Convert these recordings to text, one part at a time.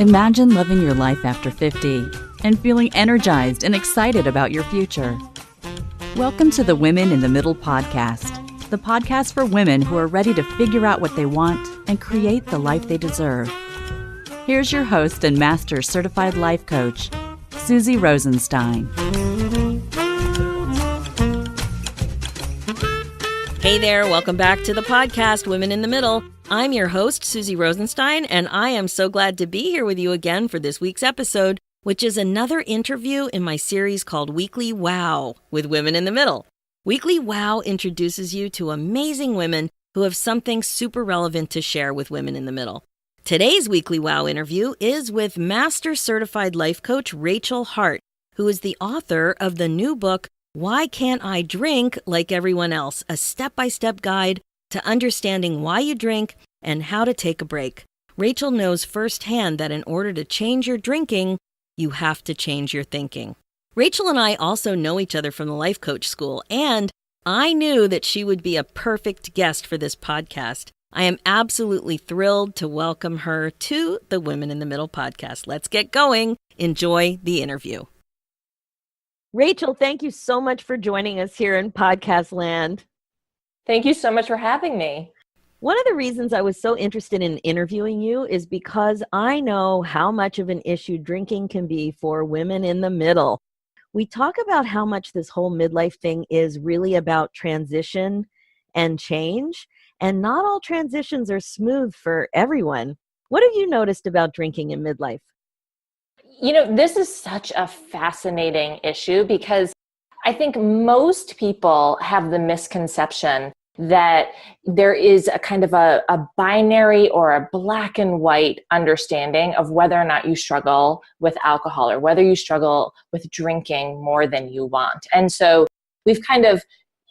Imagine living your life after 50 and feeling energized and excited about your future. Welcome to the Women in the Middle podcast, the podcast for women who are ready to figure out what they want and create the life they deserve. Here's your host and master certified life coach, Suzy Rosenstein. Hey there, welcome back to the podcast, Women in the Middle. I'm your host, Suzy Rosenstein, and I am so glad to be here with you again for this week's episode, which is another interview in my series called Weekly Wow with Women in the Middle. Weekly Wow introduces you to amazing women who have something super relevant to share with women in the middle. Today's Weekly Wow interview is with Master Certified Life Coach Rachel Hart, who is the author of the new book, Why Can't I Drink Like Everyone Else? A step-by-step guide to understanding why you drink and how to take a break. Rachel knows firsthand that in order to change your drinking, you have to change your thinking. Rachel and I also know each other from the Life Coach School, and I knew that she would be a perfect guest for this podcast. I am absolutely thrilled to welcome her to the Women in the Middle podcast. Let's get going. Enjoy the interview. Rachel, thank you so much for joining us here in podcast land. Thank you so much for having me. One of the reasons I was so interested in interviewing you is because I know how much of an issue drinking can be for women in the middle. We talk about how much this whole midlife thing is really about transition and change, and not all transitions are smooth for everyone. What have you noticed about drinking in midlife? You know, this is such a fascinating issue because I think most people have the misconception that there is a kind of a binary or a black and white understanding of whether or not you struggle with alcohol or whether you struggle with drinking more than you want. And so we've kind of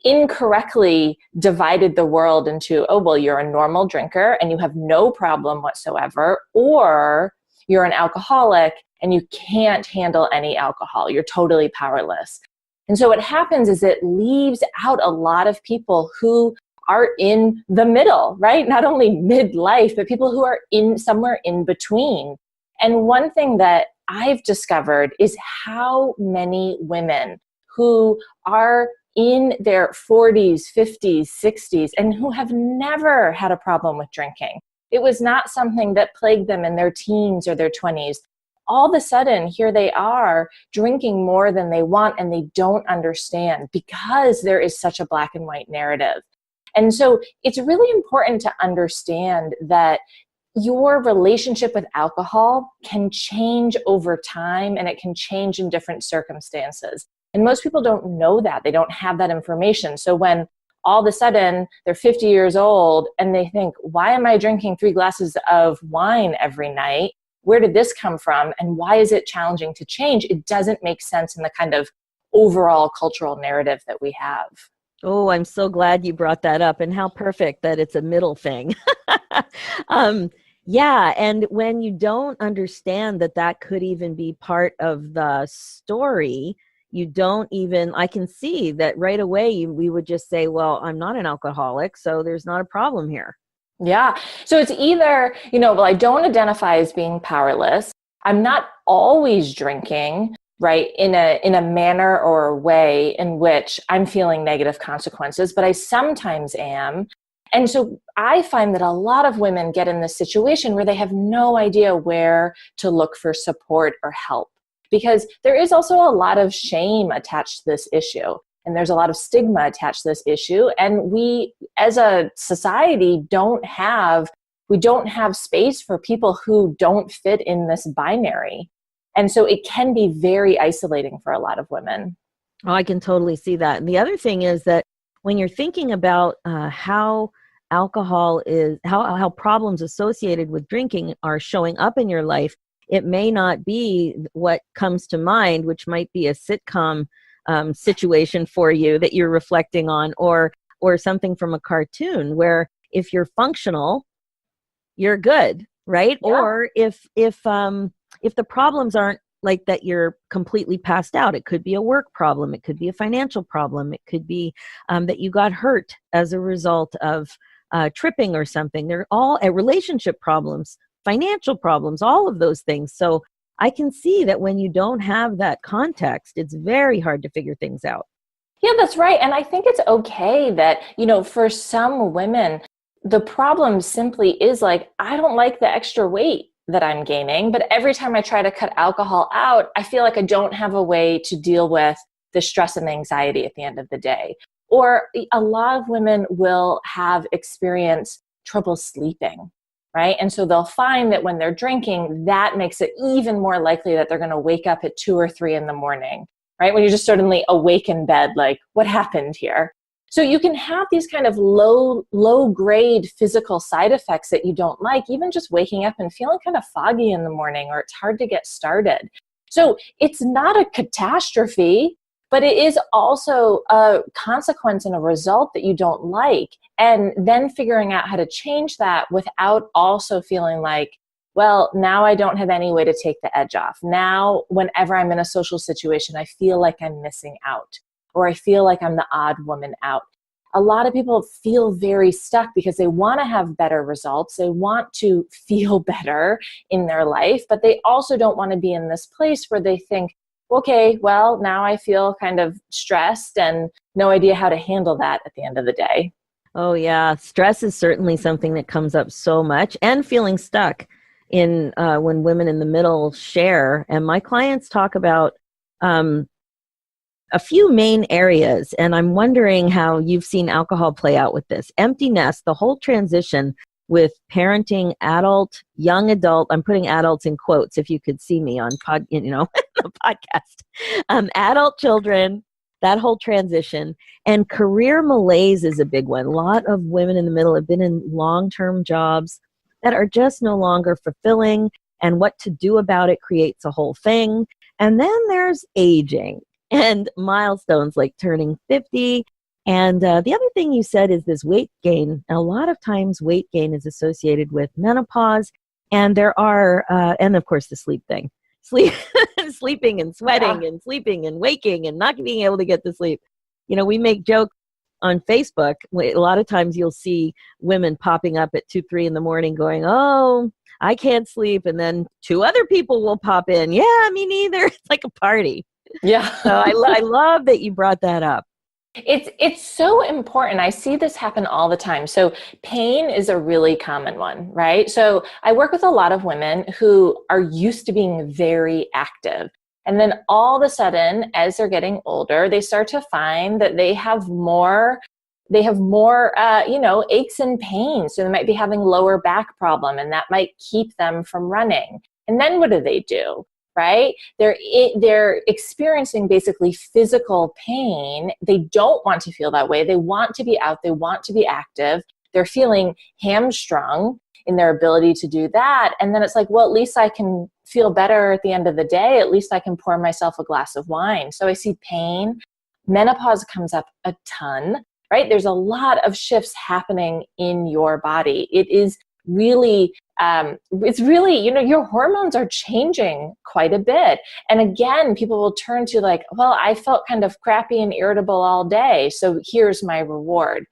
incorrectly divided the world into, oh, well, you're a normal drinker and you have no problem whatsoever, or you're an alcoholic and you can't handle any alcohol. You're totally powerless. And so what happens is it leaves out a lot of people who are in the middle, right? Not only midlife, but people who are in somewhere in between. And one thing that I've discovered is how many women who are in their 40s, 50s, 60s, and who have never had a problem with drinking. It was not something that plagued them in their teens or their 20s. All of a sudden, here they are drinking more than they want, and they don't understand because there is such a black and white narrative. And so it's really important to understand that your relationship with alcohol can change over time, and it can change in different circumstances. And most people don't know that. They don't have that information. So when all of a sudden they're 50 years old and they think, why am I drinking 3 glasses of wine every night? Where did this come from? And why is it challenging to change? It doesn't make sense in the kind of overall cultural narrative that we have. Oh, I'm so glad you brought that up, and how perfect that it's a middle thing. Yeah, and when you don't understand that that could even be part of the story, you don't even, I can see that right away we would just say, well, I'm not an alcoholic, so there's not a problem here. Yeah. So it's either, well, I don't identify as being powerless. I'm not always drinking, right, in a manner or a way in which I'm feeling negative consequences, but I sometimes am. And so I find that a lot of women get in this situation where they have no idea where to look for support or help, because there is also a lot of shame attached to this issue. And there's a lot of stigma attached to this issue. And we, as a society, don't have space for people who don't fit in this binary. And so it can be very isolating for a lot of women. Oh, I can totally see that. And the other thing is that when you're thinking about how alcohol is, how problems associated with drinking are showing up in your life, it may not be what comes to mind, which might be a sitcom situation for you that you're reflecting on, or something from a cartoon where if you're functional, you're good, right? Yeah. Or if the problems aren't like that, you're completely passed out. It could be a work problem. It could be a financial problem. It could be that you got hurt as a result of tripping or something. They're all relationship problems. financial problems, all of those things. So I can see that when you don't have that context, it's very hard to figure things out. Yeah, that's right. And I think it's okay that, for some women, the problem simply is like, I don't like the extra weight that I'm gaining, but every time I try to cut alcohol out, I feel like I don't have a way to deal with the stress and anxiety at the end of the day. Or a lot of women will have experienced trouble sleeping, right? And so they'll find that when they're drinking, that makes it even more likely that they're going to wake up at 2 or 3 in the morning, right? When you're just suddenly awake in bed, like, what happened here? So you can have these kind of low grade physical side effects that you don't like, even just waking up and feeling kind of foggy in the morning, or it's hard to get started. So it's not a catastrophe, but it is also a consequence and a result that you don't like. And then figuring out how to change that without also feeling like, well, now I don't have any way to take the edge off. Now, whenever I'm in a social situation, I feel like I'm missing out, or I feel like I'm the odd woman out. A lot of people feel very stuck because they want to have better results. They want to feel better in their life, but they also don't want to be in this place where they think, okay, well, now I feel kind of stressed and no idea how to handle that at the end of the day. Oh, yeah. Stress is certainly something that comes up so much, and feeling stuck in when women in the middle share. And my clients talk about a few main areas, and I'm wondering how you've seen alcohol play out with this. Empty nest, the whole transition with parenting adult, young adult, I'm putting adults in quotes if you could see me on the podcast, adult children, that whole transition. And career malaise is a big one. A lot of women in the middle have been in long-term jobs that are just no longer fulfilling, and what to do about it creates a whole thing. And then there's aging and milestones like turning 50. And the other thing you said is this weight gain. A lot of times weight gain is associated with menopause, and there are, and of course the sleep thing. Sleeping and sweating and sleeping and waking and not being able to get to sleep. We make jokes on Facebook. A lot of times you'll see women popping up at 2, 3 in the morning going, oh, I can't sleep. And then 2 other people will pop in. Yeah, me neither. It's like a party. Yeah. So I love that you brought that up. It's so important. I see this happen all the time. So pain is a really common one, right? So I work with a lot of women who are used to being very active. And then all of a sudden, as they're getting older, they start to find that they have more aches and pains. So they might be having lower back problem, and that might keep them from running. And then what do? Right? They're experiencing basically physical pain. They don't want to feel that way. They want to be out. They want to be active. They're feeling hamstrung in their ability to do that. And then it's like, well, at least I can feel better at the end of the day. At least I can pour myself a glass of wine. So I see pain. Menopause comes up a ton, right? There's a lot of shifts happening in your body. It is really, your hormones are changing quite a bit. And again, people will turn to like, well, I felt kind of crappy and irritable all day, so here's my reward.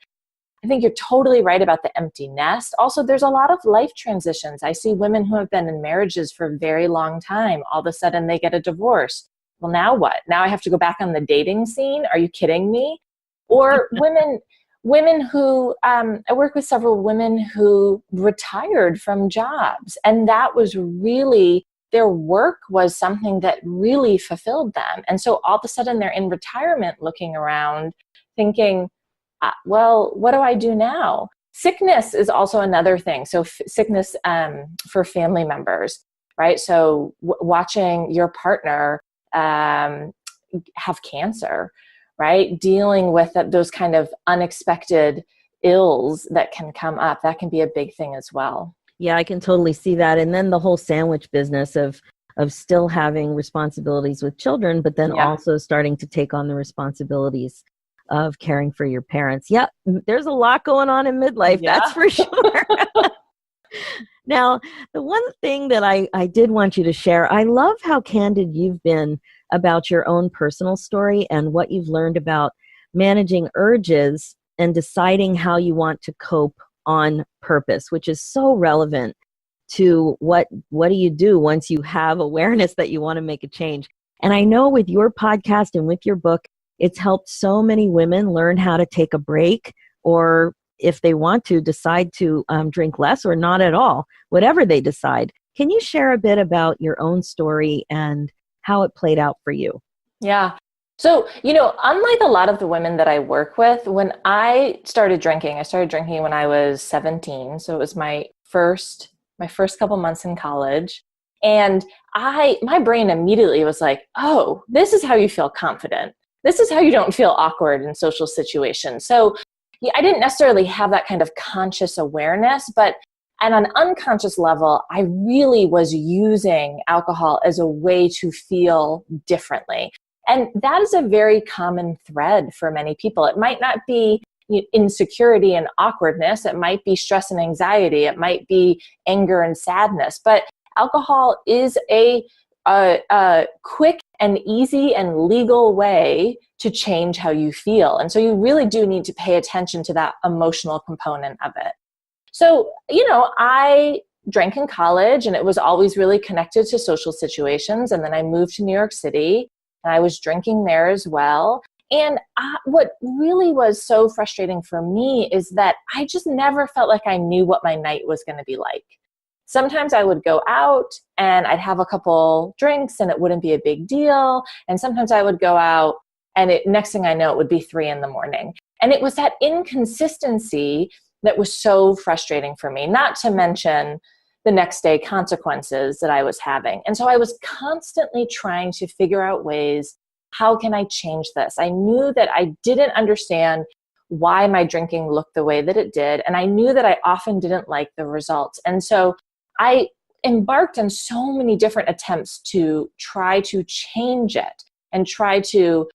I think you're totally right about the empty nest. Also, there's a lot of life transitions. I see women who have been in marriages for a very long time. All of a sudden they get a divorce. Well, now what? Now I have to go back on the dating scene? Are you kidding me? Or women who, I work with several women who retired from jobs, and that was really, their work was something that really fulfilled them. And so all of a sudden they're in retirement looking around thinking, well, what do I do now? Sickness is also another thing. So sickness for family members, right? So watching your partner have cancer, right? Dealing with those kind of unexpected ills that can come up, that can be a big thing as well. Yeah, I can totally see that. And then the whole sandwich business of still having responsibilities with children, but then also starting to take on the responsibilities of caring for your parents. Yeah, there's a lot going on in midlife, that's for sure. Now, the one thing that I did want you to share, I love how candid you've been about your own personal story and what you've learned about managing urges and deciding how you want to cope on purpose, which is so relevant to what do you do once you have awareness that you want to make a change. And I know with your podcast and with your book, it's helped so many women learn how to take a break, or if they want to, decide to drink less or not at all, whatever they decide. Can you share a bit about your own story and how it played out for you? Yeah. So, unlike a lot of the women that I work with, when I started drinking when I was 17. So it was my first couple months in college. And my brain immediately was like, oh, this is how you feel confident. This is how you don't feel awkward in social situations. So yeah, I didn't necessarily have that kind of conscious awareness, but at an unconscious level, I really was using alcohol as a way to feel differently. And that is a very common thread for many people. It might not be insecurity and awkwardness. It might be stress and anxiety. It might be anger and sadness. But alcohol is a quick and easy and legal way to change how you feel. And so you really do need to pay attention to that emotional component of it. So, I drank in college, and it was always really connected to social situations. And then I moved to New York City, and I was drinking there as well. And what really was so frustrating for me is that I just never felt like I knew what my night was going to be like. Sometimes I would go out and I'd have a couple drinks and it wouldn't be a big deal. And sometimes I would go out and next thing I know, it would be 3 a.m. And it was that inconsistency that was so frustrating for me, not to mention the next day consequences that I was having. And so I was constantly trying to figure out ways, how can I change this? I knew that I didn't understand why my drinking looked the way that it did. And I knew that I often didn't like the results. And so I embarked on so many different attempts to try to change it and try to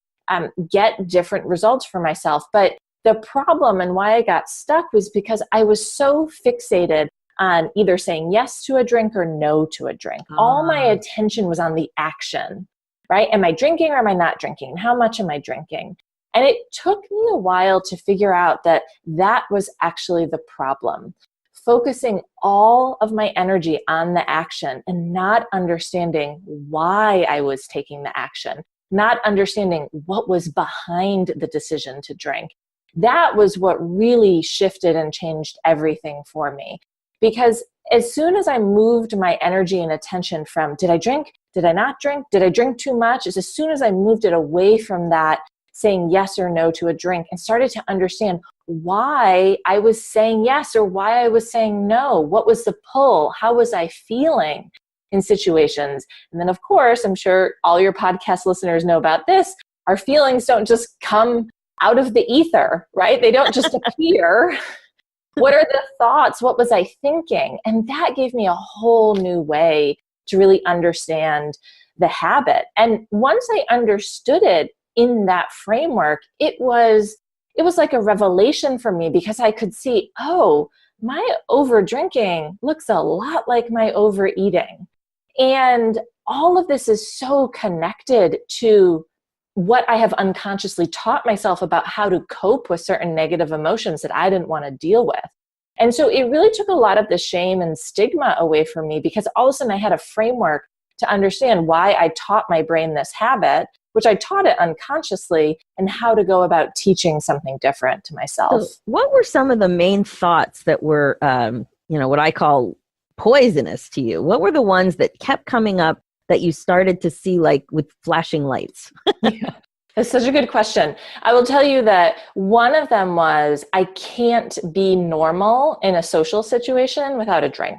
get different results for myself. But the problem and why I got stuck was because I was so fixated on either saying yes to a drink or no to a drink. All my attention was on the action, right? Am I drinking or am I not drinking? How much am I drinking? And it took me a while to figure out that that was actually the problem. Focusing all of my energy on the action and not understanding why I was taking the action, not understanding what was behind the decision to drink. That was what really shifted and changed everything for me. Because as soon as I moved my energy and attention from, did I drink? Did I not drink? Did I drink too much? As soon as I moved it away from that saying yes or no to a drink and started to understand why I was saying yes or why I was saying no, what was the pull? How was I feeling in situations? And then, of course, I'm sure all your podcast listeners know about this. Our feelings don't just come out of the ether, right? They don't just appear. What are the thoughts? What was I thinking? And that gave me a whole new way to really understand the habit. And once I understood it in that framework, it was like a revelation for me, because I could see, oh, my over drinking looks a lot like my overeating. And all of this is so connected to what I have unconsciously taught myself about how to cope with certain negative emotions that I didn't want to deal with. And so it really took a lot of the shame and stigma away from me, because all of a sudden I had a framework to understand why I taught my brain this habit, which I taught it unconsciously, and how to go about teaching something different to myself. So what were some of the main thoughts that were, what I call poisonous to you? What were the ones that kept coming up that you started to see like with flashing lights? Yeah, that's such a good question. I will tell you that one of them was, I can't be normal in a social situation without a drink.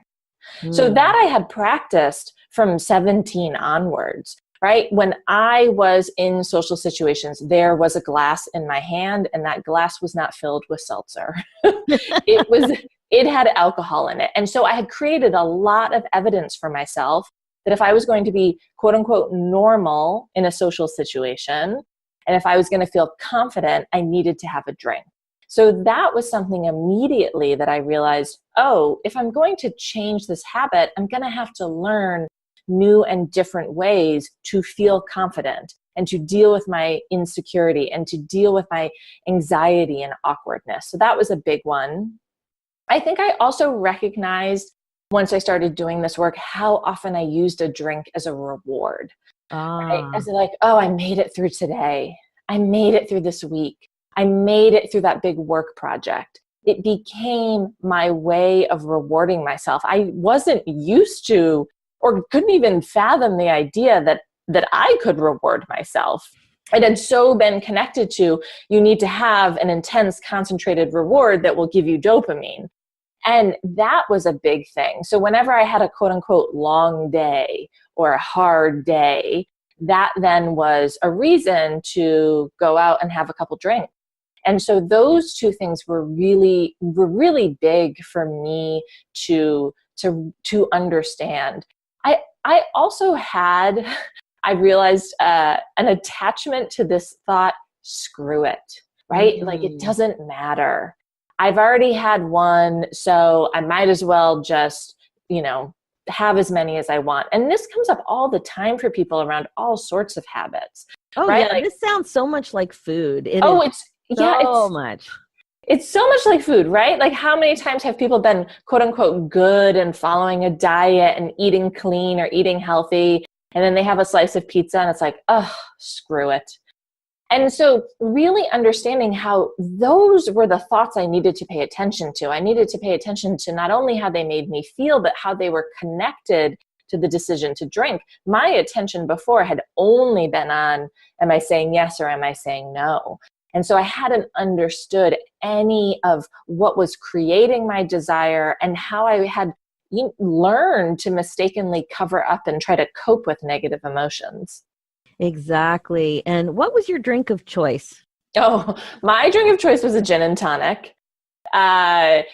So that I had practiced from 17 onwards, right? When I was in social situations, there was a glass in my hand, and that glass was not filled with seltzer. It had alcohol in it. And so I had created a lot of evidence for myself that if I was going to be quote unquote normal in a social situation, and if I was going to feel confident, I needed to have a drink. So that was something immediately that I realized, oh, if I'm going to change this habit, I'm going to have to learn new and different ways to feel confident and to deal with my insecurity and to deal with my anxiety and awkwardness. So that was a big one. I think I also recognized once I started doing this work, how often I used a drink as a reward. Right? As like, oh, I made it through today. I made it through this week. I made it through that big work project. It became my way of rewarding myself. I wasn't used to or couldn't even fathom the idea that I could reward myself. It had so been connected to, you need to have an intense, concentrated reward that will give you dopamine. And that was a big thing. So whenever I had a quote unquote long day or a hard day, that then was a reason to go out and have a couple drinks. And so those two things were really big for me to understand. I also had, I realized an attachment to this thought, screw it, right? Like it doesn't matter. I've already had one, so I might as well just, have as many as I want. And this comes up all the time for people around all sorts of habits. Oh, right? Yeah. Like, this sounds so much like food. It's much. It's so much like food, right? Like how many times have people been quote unquote good and following a diet and eating clean or eating healthy, and then they have a slice of pizza and it's like, oh, screw it. And so really understanding how those were the thoughts I needed to pay attention to. I needed to pay attention to not only how they made me feel, but how they were connected to the decision to drink. My attention before had only been on, am I saying yes or am I saying no? And so I hadn't understood any of what was creating my desire and how I had learned to mistakenly cover up and try to cope with negative emotions. Exactly. And what was your drink of choice? Oh, my drink of choice was a gin and tonic. That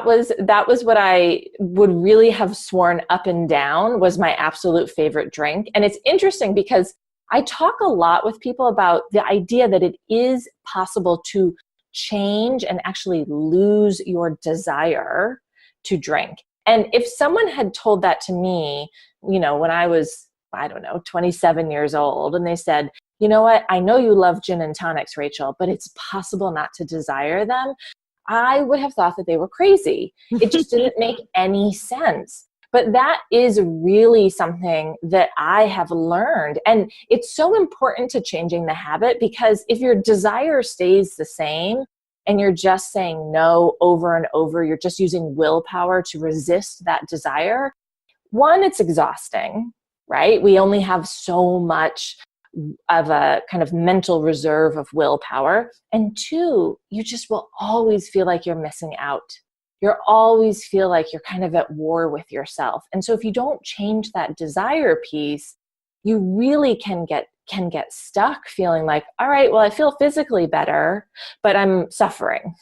was what I would really have sworn up and down was my absolute favorite drink. And it's interesting because I talk a lot with people about the idea that it is possible to change and actually lose your desire to drink. And if someone had told that to me, when I was, 27 years old, and they said, you know what, I know you love gin and tonics, Rachel, but it's possible not to desire them, I would have thought that they were crazy. It just didn't make any sense. But that is really something that I have learned. And it's so important to changing the habit, because if your desire stays the same and you're just saying no over and over, you're just using willpower to resist that desire, one, it's exhausting, right? We only have so much of a kind of mental reserve of willpower. And two, you just will always feel like you're missing out. You'll always feel like you're kind of at war with yourself. And so if you don't change that desire piece, you really can get stuck feeling like, all right, well, I feel physically better, but I'm suffering.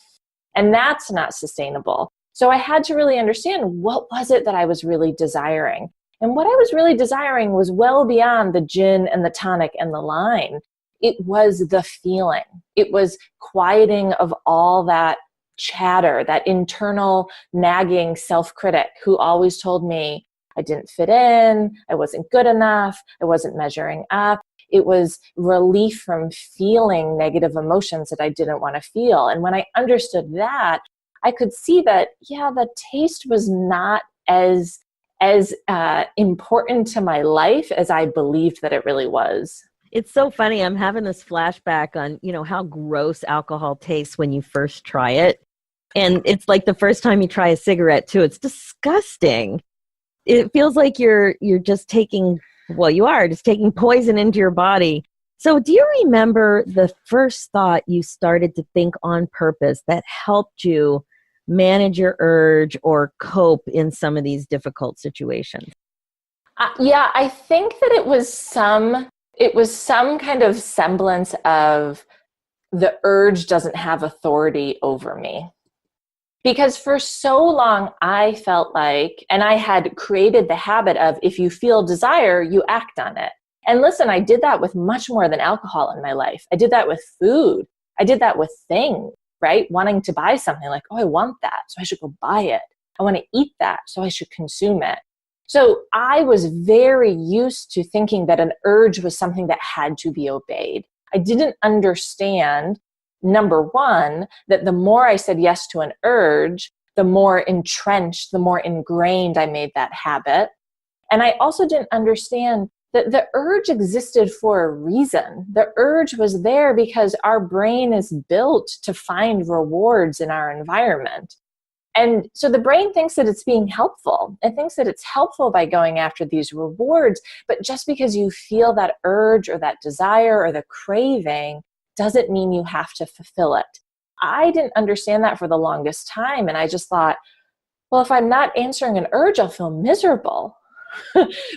And that's not sustainable. So I had to really understand, what was it that I was really desiring? And what I was really desiring was well beyond the gin and the tonic and the lime. It was the feeling. It was quieting of all that chatter, that internal nagging self-critic who always told me I didn't fit in, I wasn't good enough, I wasn't measuring up. It was relief from feeling negative emotions that I didn't want to feel. And when I understood that, I could see that, the taste was not as important to my life as I believed that it really was. It's so funny. I'm having this flashback on, how gross alcohol tastes when you first try it. And it's like the first time you try a cigarette too. It's disgusting. It feels like you're just taking, you are just taking poison into your body. So do you remember the first thought you started to think on purpose that helped you manage your urge or cope in some of these difficult situations? I think that it was some kind of semblance of the urge doesn't have authority over me. Because for so long I felt like, and I had created the habit of, if you feel desire, you act on it. And listen, I did that with much more than alcohol in my life. I did that with food. I did that with things, right? Wanting to buy something, like, I want that, so I should go buy it. I want to eat that, so I should consume it. So I was very used to thinking that an urge was something that had to be obeyed. I didn't understand, number one, that the more I said yes to an urge, the more entrenched, the more ingrained I made that habit. And I also didn't understand that the urge existed for a reason. The urge was there because our brain is built to find rewards in our environment. And so the brain thinks that it's being helpful. It thinks that it's helpful by going after these rewards. But just because you feel that urge or that desire or the craving doesn't mean you have to fulfill it. I didn't understand that for the longest time. And I just thought, well, if I'm not answering an urge, I'll feel miserable.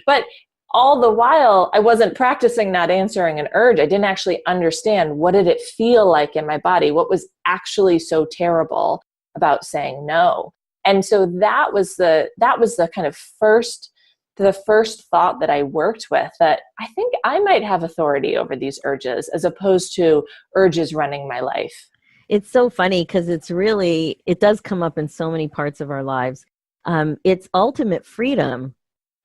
But all the while, I wasn't practicing not answering an urge. I didn't actually understand, what did it feel like in my body? What was actually so terrible about saying no? And so that was the kind of the first thought that I worked with, that I think I might have authority over these urges as opposed to urges running my life. It's so funny because it does come up in so many parts of our lives. It's ultimate freedom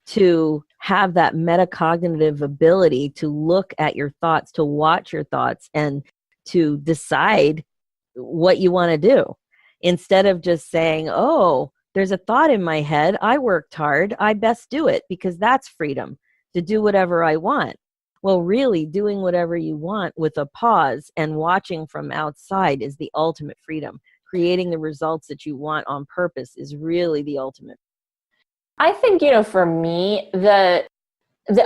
to have that metacognitive ability to look at your thoughts, to watch your thoughts, and to decide what you want to do. Instead of just saying, oh, there's a thought in my head, I worked hard, I best do it, because that's freedom to do whatever I want. Well, really, doing whatever you want with a pause and watching from outside is the ultimate freedom. Creating the results that you want on purpose is really the ultimate. I think, for me, the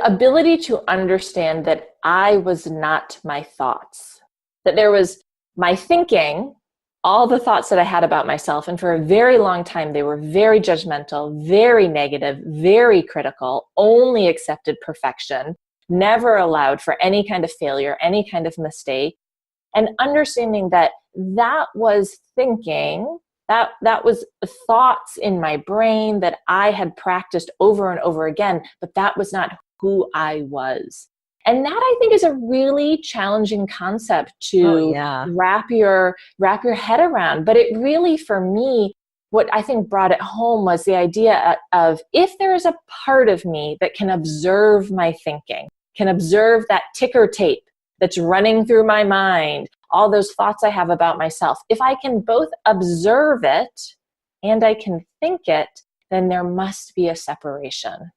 ability to understand that I was not my thoughts, that there was my thinking, all the thoughts that I had about myself. And for a very long time, they were very judgmental, very negative, very critical, only accepted perfection, never allowed for any kind of failure, any kind of mistake. And understanding that was thinking, that was thoughts in my brain that I had practiced over and over again, but that was not who I was. And that, I think, is a really challenging concept to wrap your head around. But it really, for me, what I think brought it home was the idea of, if there is a part of me that can observe my thinking, can observe that ticker tape that's running through my mind, all those thoughts I have about myself, if I can both observe it and I can think it, then there must be a separation.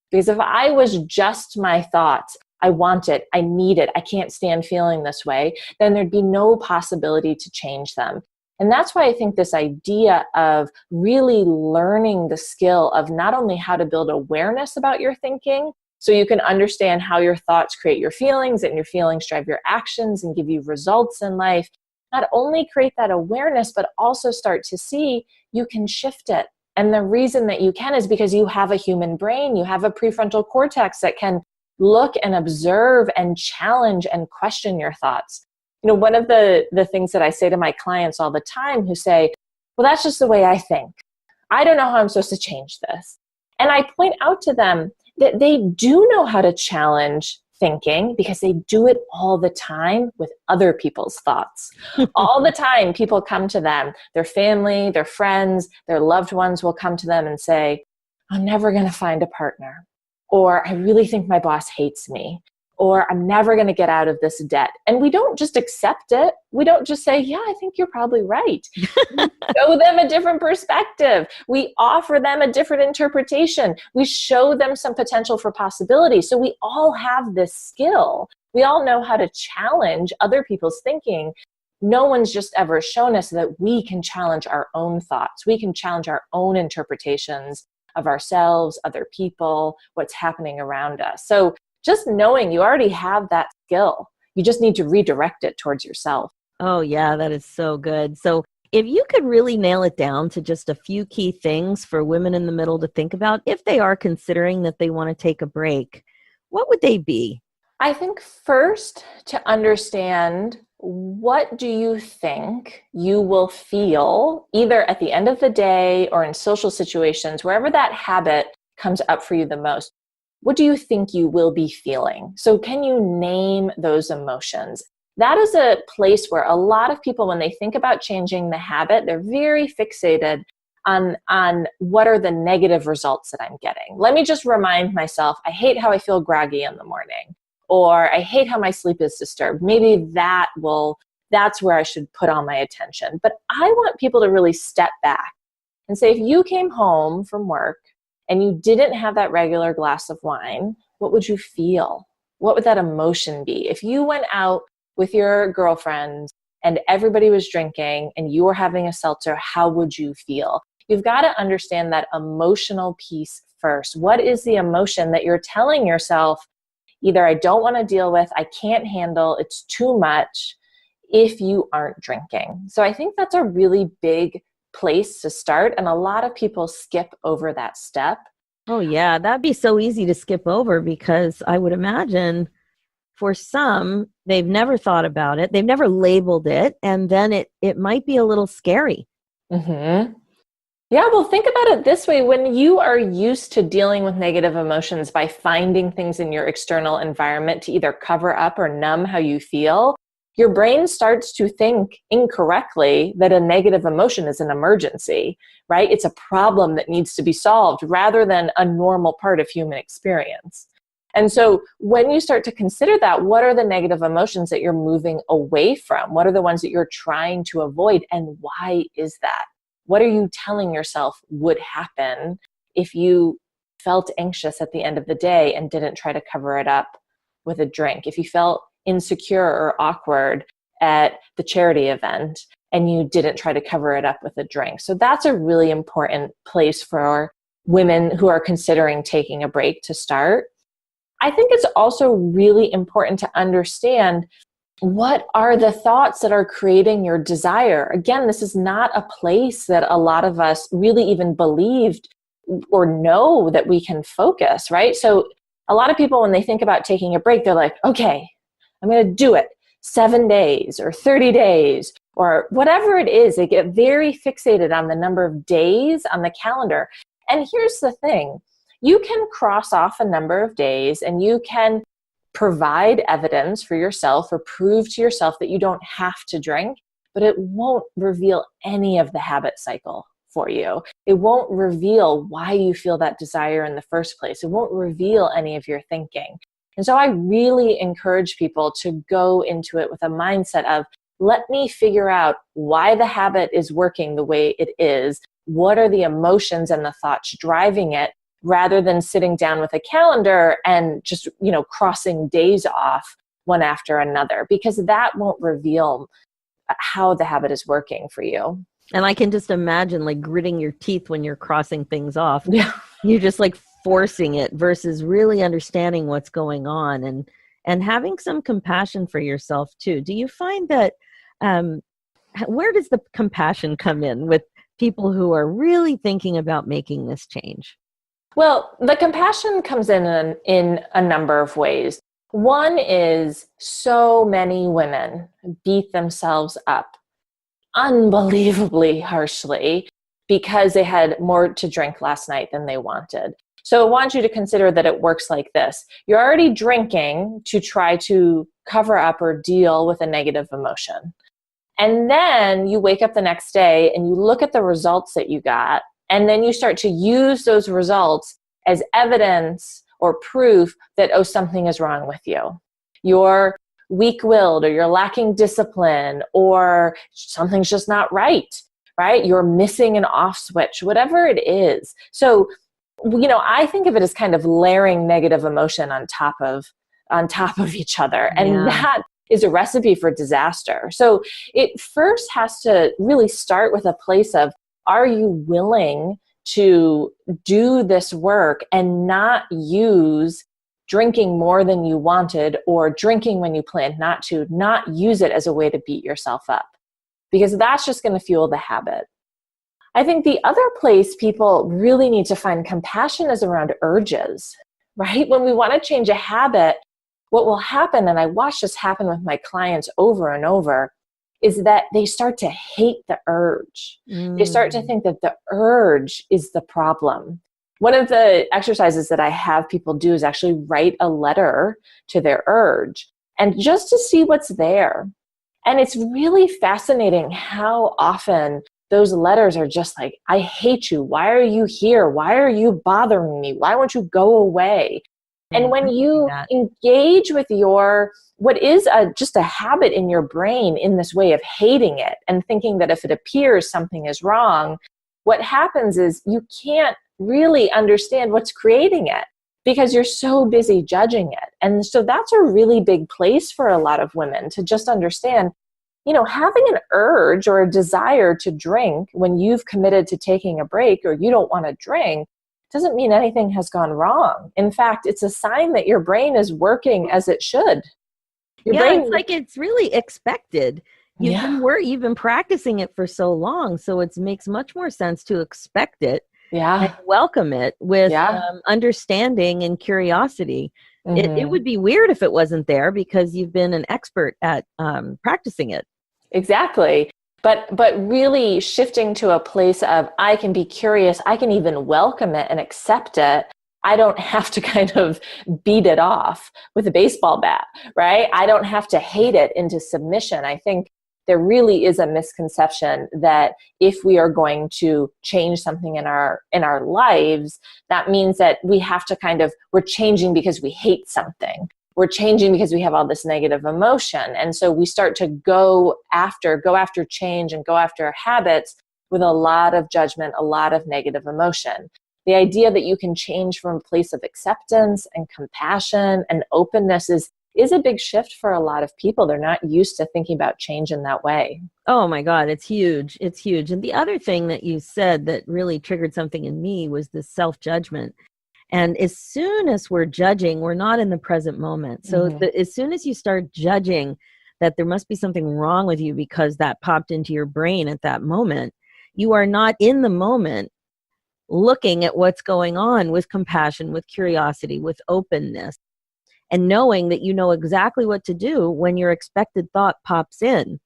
Because if I was just my thoughts, I want it, I need it, I can't stand feeling this way, then there'd be no possibility to change them. And that's why I think this idea of really learning the skill of not only how to build awareness about your thinking, so you can understand how your thoughts create your feelings and your feelings drive your actions and give you results in life, not only create that awareness, but also start to see you can shift it. And the reason that you can is because you have a human brain, you have a prefrontal cortex that can look and observe and challenge and question your thoughts. One of the things that I say to my clients all the time who say, well, that's just the way I think. I don't know how I'm supposed to change this. And I point out to them that they do know how to challenge thinking because they do it all the time with other people's thoughts. All the time, people come to them, their family, their friends, their loved ones will come to them and say, I'm never going to find a partner. Or I really think my boss hates me. Or I'm never going to get out of this debt. And we don't just accept it. We don't just say, yeah, I think you're probably right. We show them a different perspective. We offer them a different interpretation. We show them some potential for possibility. So we all have this skill. We all know how to challenge other people's thinking. No one's just ever shown us that we can challenge our own thoughts. We can challenge our own interpretations of ourselves, other people, what's happening around us. So just knowing you already have that skill, you just need to redirect it towards yourself. Oh, yeah, that is so good. So if you could really nail it down to just a few key things for women in the middle to think about if they are considering that they want to take a break, what would they be? I think first, to understand, what do you think you will feel either at the end of the day or in social situations, wherever that habit comes up for you the most? What do you think you will be feeling? So can you name those emotions? That is a place where a lot of people, when they think about changing the habit, they're very fixated on what are the negative results that I'm getting. Let me just remind myself, I hate how I feel groggy in the morning, or I hate how my sleep is disturbed. Maybe that's where I should put all my attention. But I want people to really step back and say, if you came home from work and you didn't have that regular glass of wine, what would you feel? What would that emotion be? If you went out with your girlfriend and everybody was drinking and you were having a seltzer, how would you feel? You've got to understand that emotional piece first. What is the emotion that you're telling yourself, either I don't want to deal with, I can't handle, it's too much, if you aren't drinking? So I think that's a really big place to start. And a lot of people skip over that step. Oh, yeah. That'd be so easy to skip over, because I would imagine for some, they've never thought about it. They've never labeled it. And then it might be a little scary. Mm-hmm. Yeah, well, think about it this way. When you are used to dealing with negative emotions by finding things in your external environment to either cover up or numb how you feel, your brain starts to think incorrectly that a negative emotion is an emergency, right? It's a problem that needs to be solved rather than a normal part of human experience. And so when you start to consider that, what are the negative emotions that you're moving away from? What are the ones that you're trying to avoid? And why is that? What are you telling yourself would happen if you felt anxious at the end of the day and didn't try to cover it up with a drink? If you felt insecure or awkward at the charity event and you didn't try to cover it up with a drink? So that's a really important place for women who are considering taking a break to start. I think it's also really important to understand, what are the thoughts that are creating your desire? Again, this is not a place that a lot of us really even believed or know that we can focus, right? So a lot of people, when they think about taking a break, they're like, okay, I'm going to do it 7 days or 30 days or whatever it is. They get very fixated on the number of days on the calendar. And here's the thing. You can cross off a number of days and you can provide evidence for yourself or prove to yourself that you don't have to drink, but it won't reveal any of the habit cycle for you. It won't reveal why you feel that desire in the first place. It won't reveal any of your thinking. And so I really encourage people to go into it with a mindset of, let me figure out why the habit is working the way it is. What are the emotions and the thoughts driving it, rather than sitting down with a calendar and just, crossing days off one after another, because that won't reveal how the habit is working for you. And I can just imagine like gritting your teeth when you're crossing things off. Yeah. You're just like forcing it versus really understanding what's going on and having some compassion for yourself too. Do you find that, where does the compassion come in with people who are really thinking about making this change? Well, the compassion comes in a number of ways. One is, so many women beat themselves up unbelievably harshly because they had more to drink last night than they wanted. So I want you to consider that it works like this. You're already drinking to try to cover up or deal with a negative emotion. And then you wake up the next day and you look at the results that you got, and then you start to use those results as evidence or proof that, oh, something is wrong with you. You're weak-willed, or you're lacking discipline, or something's just not right? You're missing an off switch, whatever it is. So, I think of it as kind of layering negative emotion on top of each other. And that is a recipe for disaster. So it first has to really start with a place of, are you willing to do this work and not use drinking more than you wanted or drinking when you planned not use it as a way to beat yourself up? Because that's just going to fuel the habit. I think the other place people really need to find compassion is around urges, right? When we want to change a habit, what will happen, and I watch this happen with my clients over and over, is that they start to hate the urge. They start to think that the urge is the problem. One of the exercises that I have people do is actually write a letter to their urge, and just to see what's there. And it's really fascinating how often those letters are just like, I hate you. Why are you here? Why are you bothering me? Why won't you go away? And when you engage with what is just a habit in your brain in this way of hating it and thinking that if it appears something is wrong, what happens is you can't really understand what's creating it because you're so busy judging it. And so that's a really big place for a lot of women to just understand, having an urge or a desire to drink when you've committed to taking a break or you don't want to drink doesn't mean anything has gone wrong. In fact, it's a sign that your brain is working as it should. It's like it's really expected. You've been practicing it for so long, so it makes much more sense to expect it and welcome it with understanding and curiosity. Mm-hmm. It would be weird if it wasn't there because you've been an expert at practicing it. Exactly. But really shifting to a place of, I can be curious, I can even welcome it and accept it. I don't have to kind of beat it off with a baseball bat, right? I don't have to hate it into submission. I think there really is a misconception that if we are going to change something in our lives, that means that we have to we're changing because we hate something. We're changing because we have all this negative emotion. And so we start to go after change and go after habits with a lot of judgment, a lot of negative emotion. The idea that you can change from a place of acceptance and compassion and openness is a big shift for a lot of people. They're not used to thinking about change in that way. Oh my God, it's huge. It's huge. And the other thing that you said that really triggered something in me was the self-judgment. And as soon as we're judging, we're not in the present moment. So as soon as you start judging that there must be something wrong with you because that popped into your brain at that moment, you are not in the moment looking at what's going on with compassion, with curiosity, with openness, and knowing that you know exactly what to do when your expected thought pops in.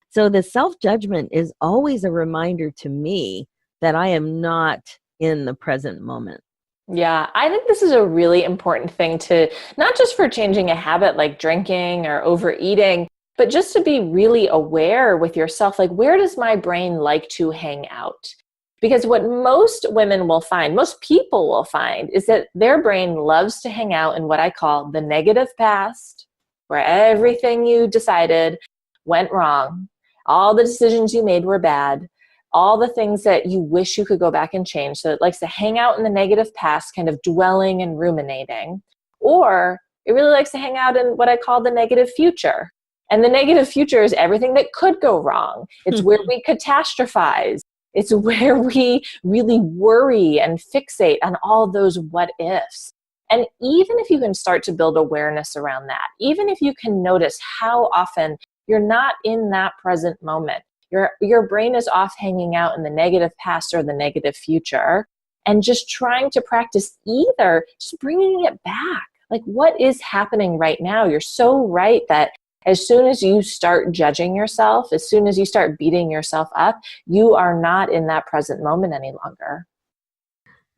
So the self-judgment is always a reminder to me that I am not in the present moment. Yeah, I think this is a really important thing to, not just for changing a habit like drinking or overeating, but just to be really aware with yourself, like, where does my brain like to hang out? Because what most women will find, most people will find, is that their brain loves to hang out in what I call the negative past, where everything you decided went wrong, all the decisions you made were bad, all the things that you wish you could go back and change. So it likes to hang out in the negative past, kind of dwelling and ruminating. Or it really likes to hang out in what I call the negative future. And the negative future is everything that could go wrong. It's where we catastrophize. It's where we really worry and fixate on all those what ifs. And even if you can start to build awareness around that, even if you can notice how often you're not in that present moment, your brain is off hanging out in the negative past or the negative future, and just trying to practice either just bringing it back. Like, what is happening right now? You're so right that as soon as you start judging yourself, as soon as you start beating yourself up, you are not in that present moment any longer.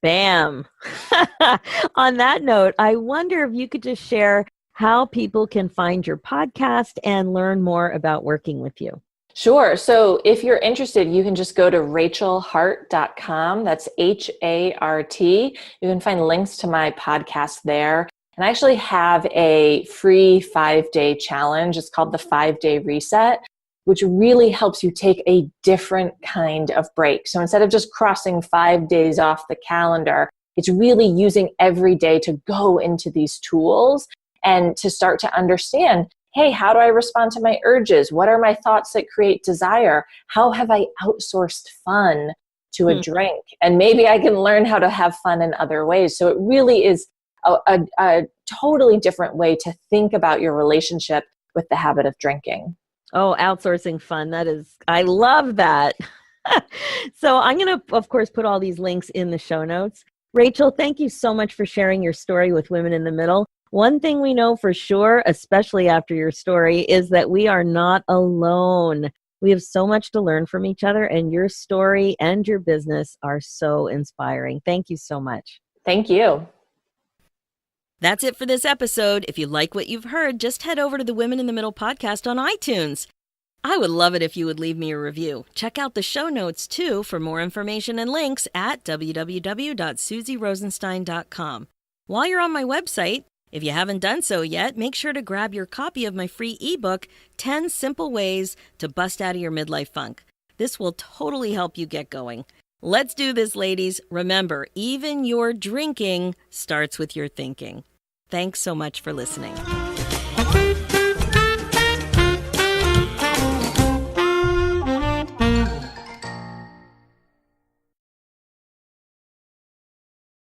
Bam. On that note, I wonder if you could just share how people can find your podcast and learn more about working with you. Sure. So if you're interested, you can just go to rachelhart.com. That's HART. You can find links to my podcast there. And I actually have a free 5-day challenge. It's called the 5-Day Reset, which really helps you take a different kind of break. So instead of just crossing 5 days off the calendar, it's really using every day to go into these tools and to start to understand, hey, how do I respond to my urges? What are my thoughts that create desire? How have I outsourced fun to a drink? And maybe I can learn how to have fun in other ways. So it really is a totally different way to think about your relationship with the habit of drinking. Oh, outsourcing fun. I love that. So I'm going to, of course, put all these links in the show notes. Rachel, thank you so much for sharing your story with Women in the Middle. One thing we know for sure, especially after your story, is that we are not alone. We have so much to learn from each other, and your story and your business are so inspiring. Thank you so much. Thank you. That's it for this episode. If you like what you've heard, just head over to the Women in the Middle podcast on iTunes. I would love it if you would leave me a review. Check out the show notes, too, for more information and links at www.suzyrosenstein.com. While you're on my website, if you haven't done so yet, make sure to grab your copy of my free ebook, 10 Simple Ways to Bust Out of Your Midlife Funk. This will totally help you get going. Let's do this, ladies. Remember, even your drinking starts with your thinking. Thanks so much for listening.